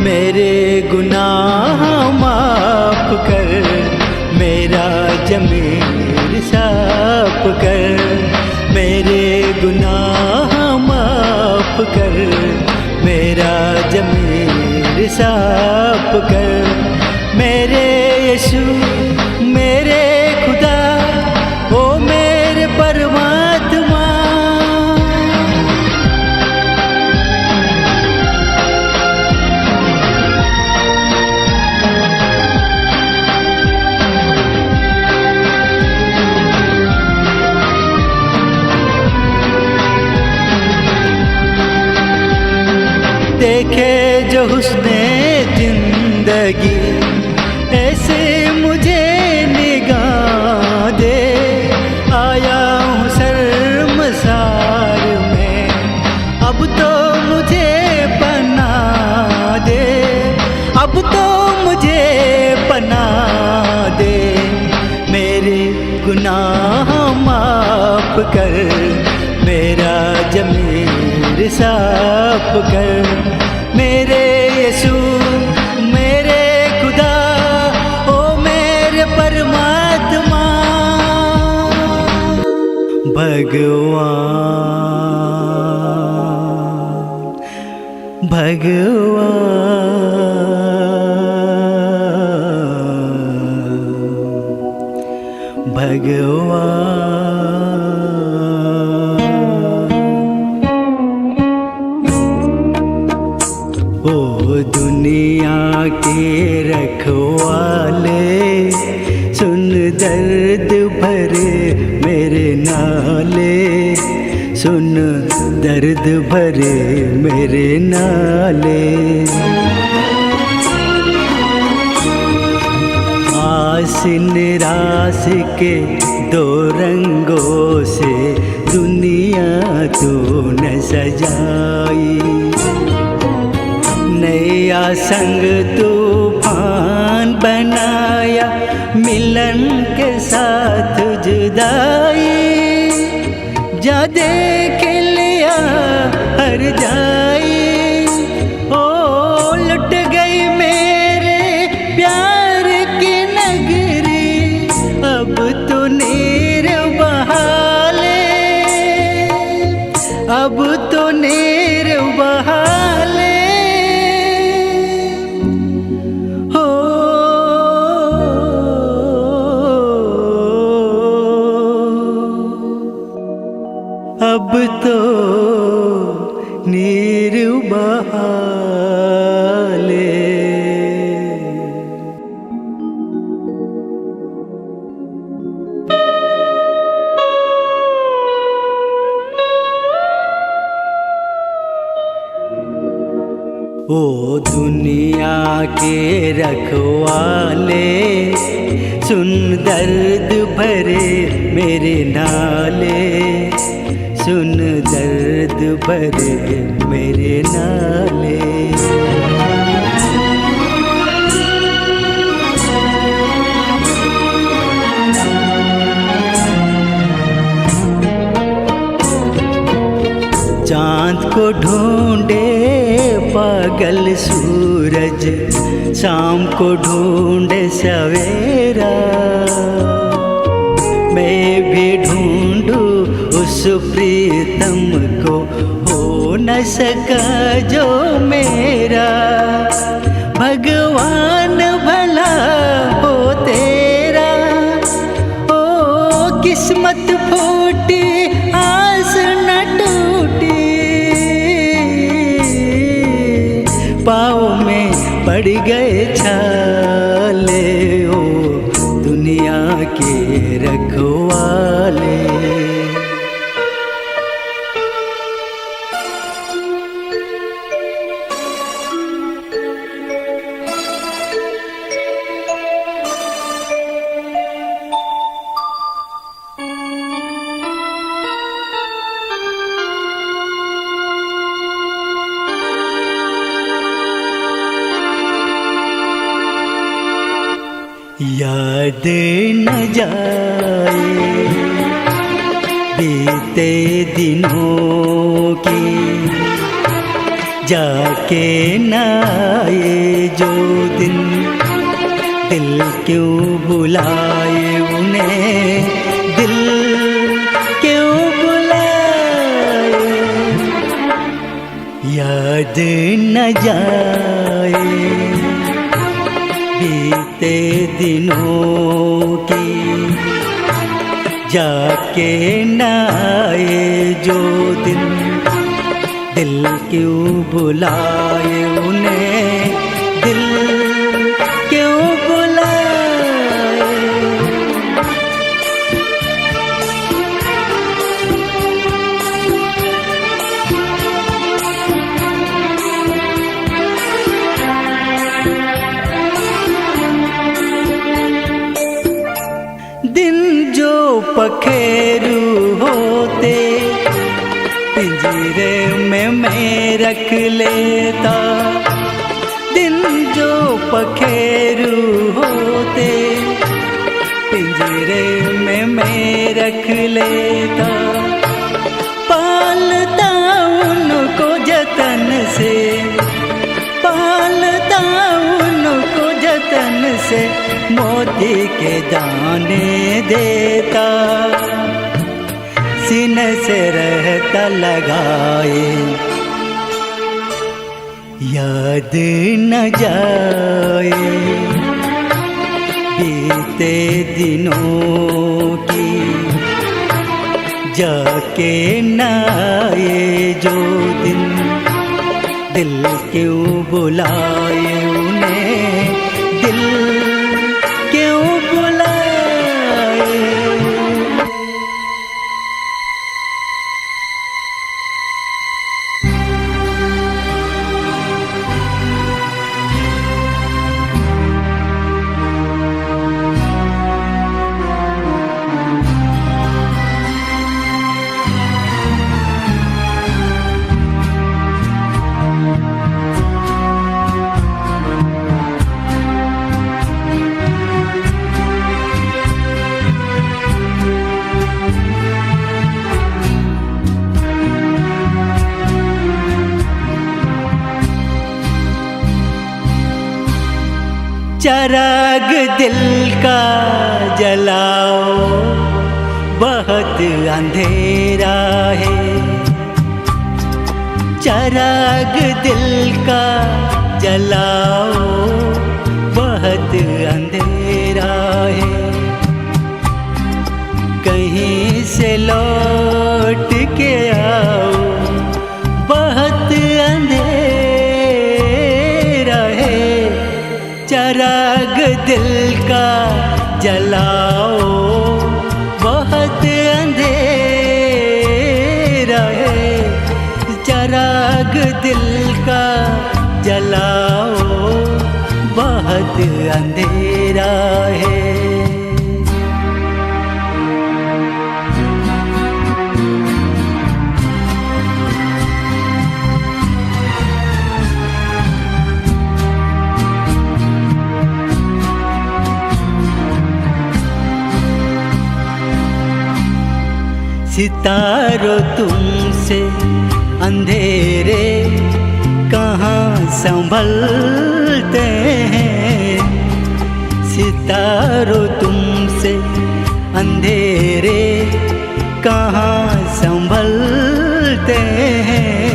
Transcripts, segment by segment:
मेरे गुनाह माफ कर, मेरा ज़मीर साफ कर। मेरे गुनाह माफ कर, मेरा ज़मीर साफ कर। मेरे यीशु मेरे खुदा, ओ मेरे परमात्मा। देखे जो हुस्ने जिंदगी, ऐसे मुझे निगाह दे। आया हूँ शर्मसार में, अब तो मुझे पनाह दे। अब तो मुझे पनाह दे। मेरे गुनाह माफ कर, मेरा ज़मीर साफ कर। मेरे यीशु मेरे खुदा, ओ मेरे परमात्मा। भगवान भगवान भगवान। ओ दुनिया के रखवाले, सुन दर्द भरे मेरे नाले। सुन दर्द भरे मेरे नाले। आस निराश के दो रंगों से दुनिया तूने सजाई। नया संग तूफान बनाया, मिलन के साथ जुदाई। जा देख लिया हर जाई, ओ लुट गई मेरे प्यार की नगरी। अब तो नीर बहाले, अब तो नीर बहाले। अब तो नीर बहाले। ओ दुनिया के रखवाले, सुन दर्द भरे मेरे नाले। सुन दर्द भरे मेरे नाले। चाँद को ढूंढे पागल सूरज, शाम को ढूंढे सवेरा। मैं भी ढूंढूं उस प्रीतम को, हो न सका जो मेरा। भगवान भला हो तेरा, ओ किस्मत फूटी आस न टूटी। पड़ गए छाले ओ दुनिया के रखवाले। याद न जाए बीते दिनों की, जाके न आए जो दिन, दिल क्यों बुलाए उन्हें, दिल क्यों बुलाए। याद न जाए बीते दिनों की, जाके न आए जो दिन, दिल क्यों बुलाए उन्हें, दिल क्यों बुलाए। दिन जो पखेरू होते पिंजरे में मैं रख लेता, दिन जो पखेरू होते पिंजरे में मैं रख लेता, पालता उनको जतन से, पालता उनको जतन से, मोती के दाने देता, सीने से रहता लगाए। याद न जाए बीते दिनों की, जाके न आए जो दिन, दिल क्यों बुलाए उन्हें, दिल क्यों बुलाए। चराग दिल का जलाओ, बहुत अंधेरा है, चराग दिल का जलाओ, बहुत अंधेरा है, कहीं से लौट के आओ, बहुत अंधेरा है। चराग दिल का जलाओ, बहुत अंधेरा है, चराग दिल का जलाओ, बहुत अंधेरा है। सितारों तुमसे अंधेरे कहाँ संभलते हैं, सितारों तुमसे अंधेरे कहाँ संभलते हैं,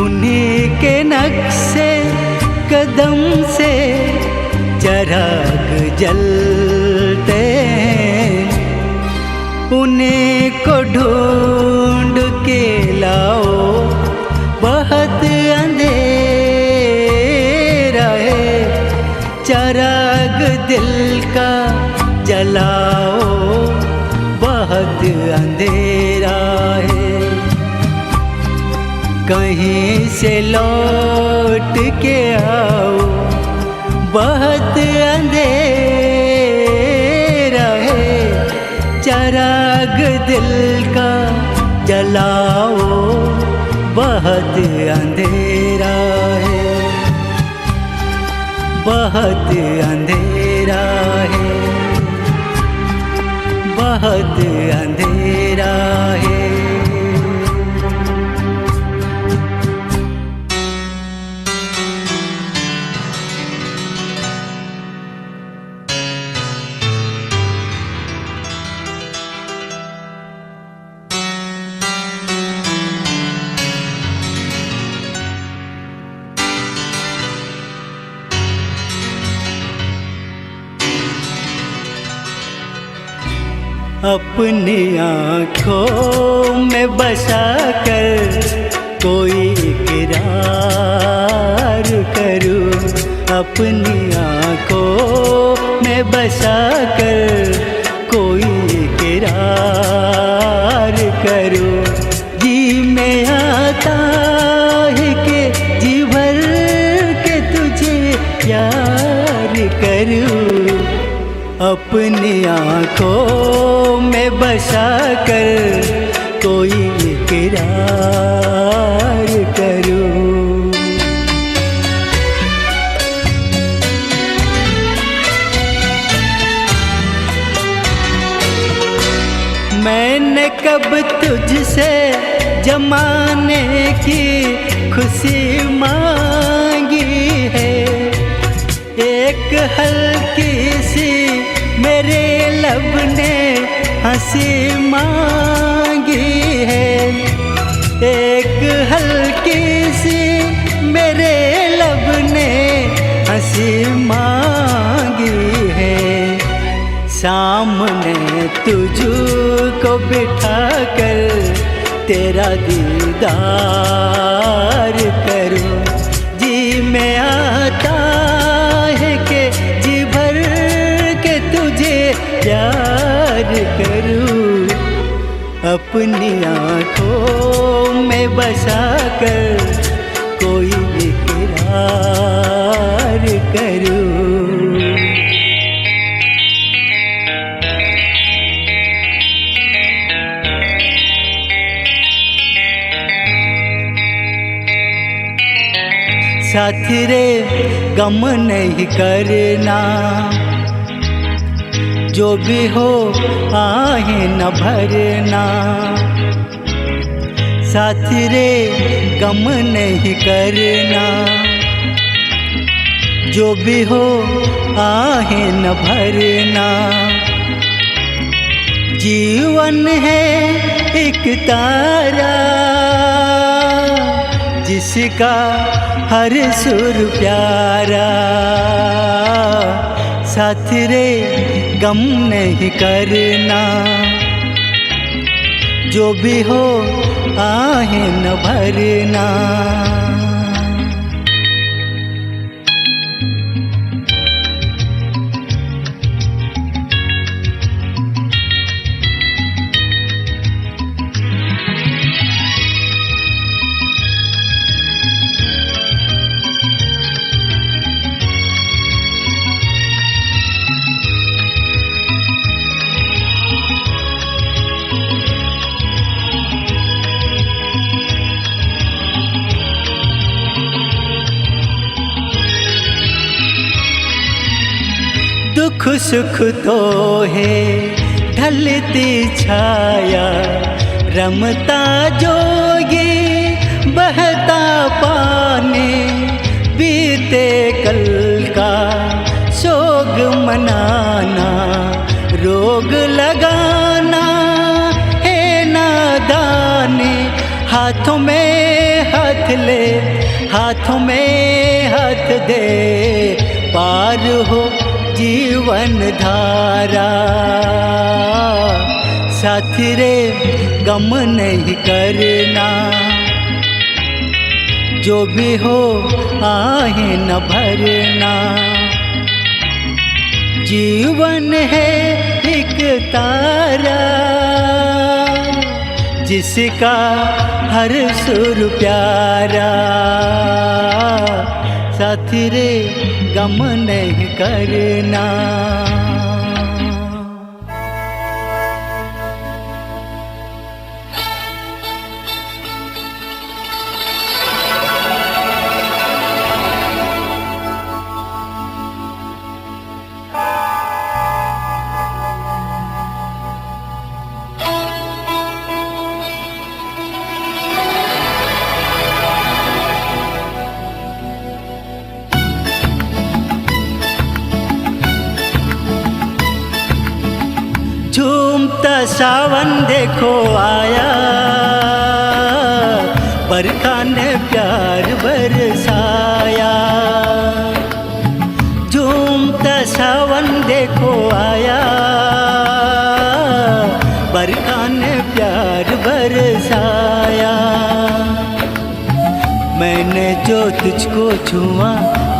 उन्हीं के नक्शे कदम से चराग जलते हैं, उन्हीं को ढूंढ के लाओ, बहुत अंधेरा कहीं से लौट के आओ, बहुत अंधेरा है, चिराग दिल का जलाओ, बहुत अंधेरा है, बहुत अंधेरा है, बहुत अंधेरा है। अपनी आँखों में बसा कर कोई इकरार करूं, अपनी आँखों में बसा कर कोई इकरार करूं। जी में आता है कि जी भर के तुझे प्यार करूं, अपनी आँखों में बसा कर कोई इकरार करूं। मैंने कब तुझसे जमाने की खुशी मांगी है, एक हल्की सी मेरे लब ने हंसी मांगी है, एक हल्की सी मेरे लब ने हंसी मांगी है। सामने तुझको बिठा कर तेरा दीदार करूं, जी में आता है कि जी भर के तुझे प्यार करूं, अपनी आँखों में बसा कर कोई इकरार करूं। साथी रे गम नहीं करना, जो भी हो आहे न भरना, साथी रे गम नहीं करना, जो भी हो आहे न भरना। जीवन है एक तारा जिसका हर सुर प्यारा, साथी रे गम नहीं करना, जो भी हो आहे न भरना। दुख सुख तो है ढलती छाया, रमता जोगी बहता पानी, बीते कल का सोग मनाना, रोग लगाना है नादानी। हाथों में हाथ ले, हाथों में हाथ दे, पार हो जीवन धारा। साथी रे गम नहीं करना, जो भी हो आहे न भरना। जीवन है एक तारा जिसका हर सुर प्यारा, साथी रे गम नहीं करना। झूमता सावन देखो आया, बरखा ने प्यार बरसाया। झूमता सावन देखो आया, बरखा ने प्यार बरसाया। मैंने जो तुझको छुआ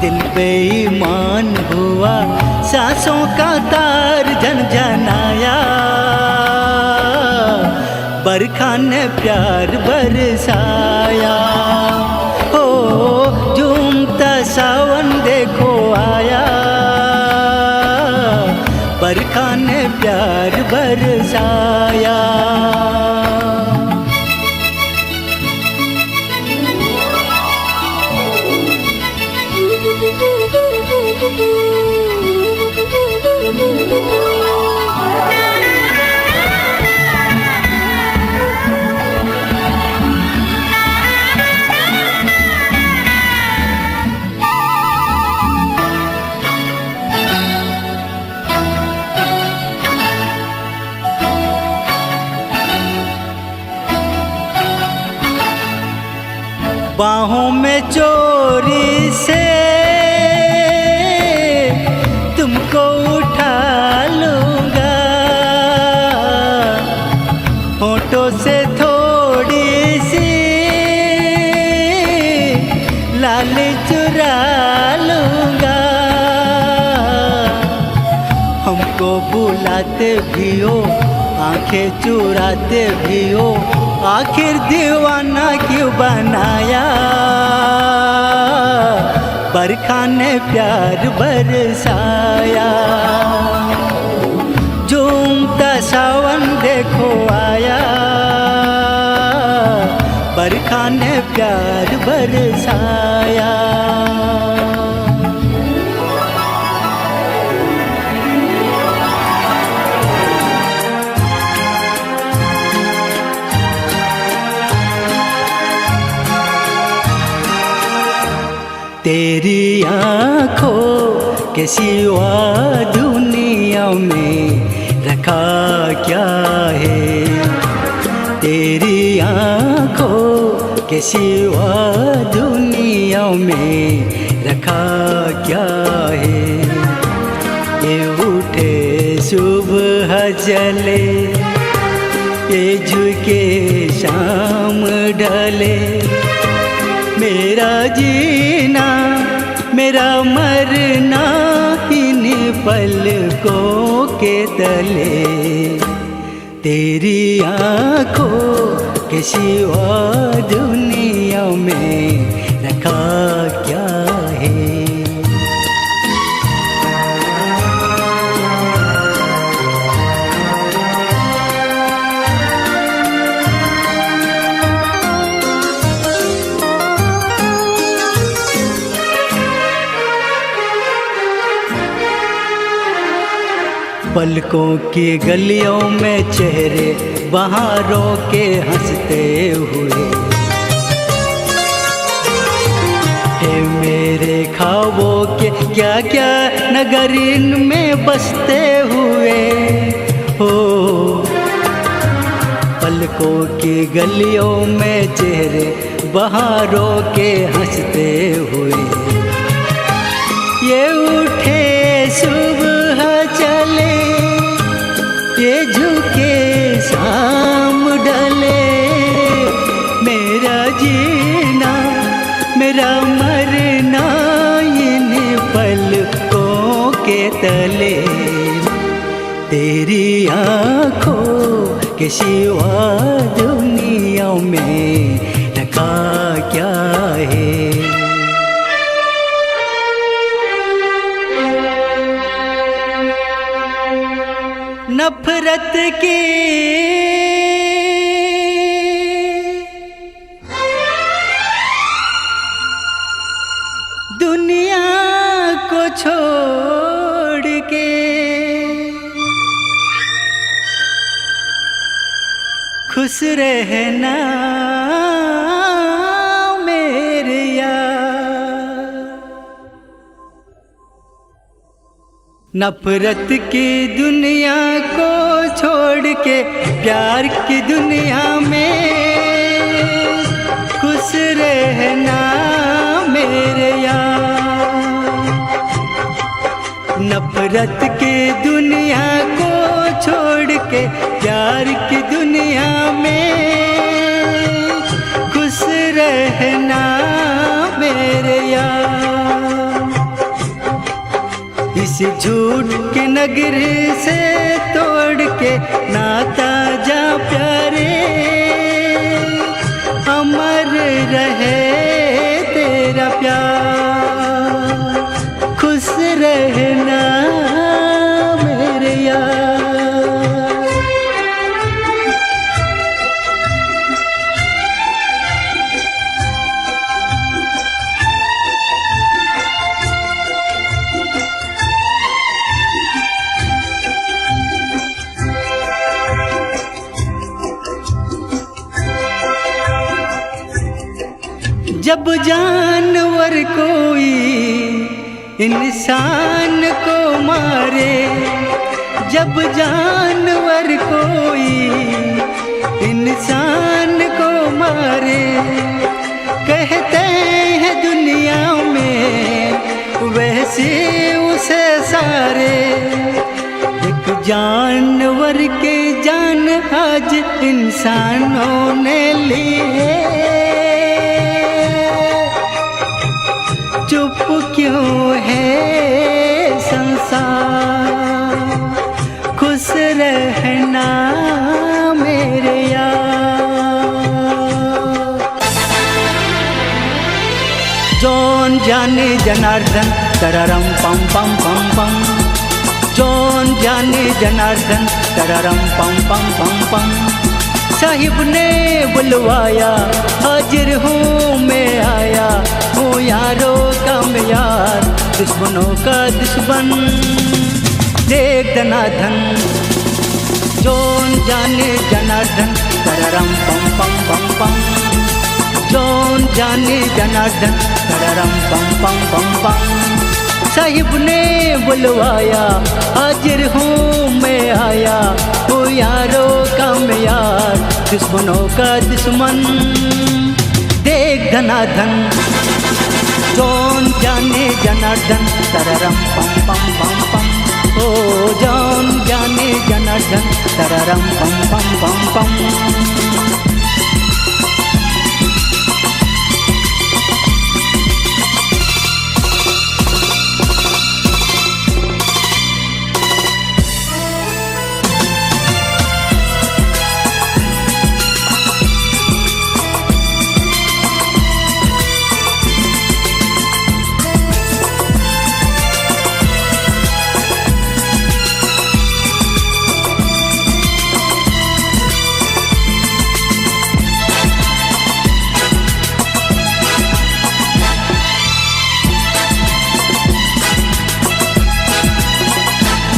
दिल बेईमान हुआ, सांसों का तार झनझनाया। बरखा ने प्यार बरसाया, हो झूमता सावन देखो आया, बरखा ने प्यार बरसाया। बाहों में चोरी से तुमको उठा लूंगा, होठों से थोड़ी सी लाल चुरा लूंगा। हमको बुलाते भी हो, आंखें चुराते भी हो, आखिर दीवाना क्यों बनाया। बरखा ने प्यार बरसाया, झूमता सावन देखो आया, बरखा ने प्यार बरसाया। तेरी आँखों के सिवा दुनिया में रखा क्या है। तेरी आँखों के सिवा दुनिया में रखा क्या है। ये उठे सुबह जले, ये झुके शाम ढले, मेरा जीना मेरा मरना इन पलकों के तले। तेरी आँखों के सिवा दुनिया में रखा क्या है। पलकों की गलियों में चेहरे बहारों के हंसते हुए, हे मेरे ख्वाबों के क्या क्या नगर इनमें बसते हुए हो। पलकों की गलियों में चेहरे बहारों के हंसते हुए, ये उठे सुबह चले, ये झुके शाम ढले, मेरा जीना मेरा मरना इन पलकों के तले। तेरी आँखों के सिवा दुनिया में रखा क्या है। नफरत की दुनिया को छोड़ के खुश रहना मेरे यार। नफरत की दुनिया को छोड़ के प्यार की दुनिया में खुश रहना मेरे यार। नफरत की दुनिया को छोड़ के प्यार की दुनिया में खुश रहना मेरे यार। इस झूठ के नगरी से तोड़ के नाता जा प्यारे, अमर रहे तेरा प्यार। खुश रहना मेरे यार। जब जानवर कोई इंसान को मारे, जब जानवर कोई इंसान को मारे, कहते हैं दुनिया में वैसे उसे सारे। एक जानवर के जान आज इंसानों ने ली है, चुप क्यों है संसार। खुश रहना मेरे यार। जौन जाने जनार्दन तररम पम पम पम पम। जौन जाने जनार्दन तररम पम पम पम पम। साहिब ने बुलवाया हाजिर हूँ मैं आया, हूँ यारों का मैं यार, दुश्मनों का दुश्मन देख धनाधन। जौन जाने जनार्दन तररम पम पम पम पम। जौन जाने जनार्दन तररम पम पम पम पम। साहिब ने बुलवाया हाजिर हूँ मैं आया, हूँ यारों का मैं यार, दुश्मनों का दुश्मन देख धनाधन। जौन जाने जनार्दन तररम पम पम पम पम। ओ जौन जाने जनार्दन तररम पम पम पम पम।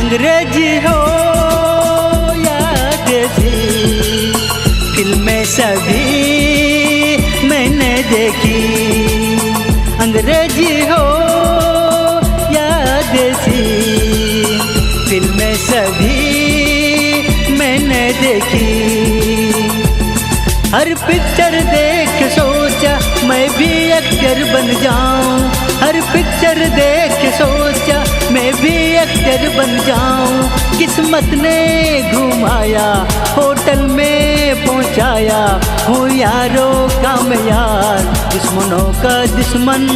अंग्रेजी हो या देसी फिल्में सभी मैंने देखी। अंग्रेजी हो या देसी फिल्में सभी मैंने देखी। हर पिक्चर देख सोचा मैं भी एक्टर बन जाऊं। हर पिक्चर देख सोचा मैं भी एक्टर बन जाऊं। किस्मत ने घुमाया होटल में पहुंचाया, हूँ यारों का मैं यार, दुश्मनों का दुश्मन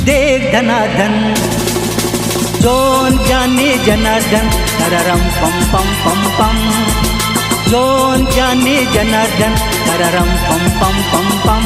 देख धनाधन। जौन जाने जनार्दन तररम पम पम पम पम। कौन जाने जनार्दन, पररम पम पम पम पम।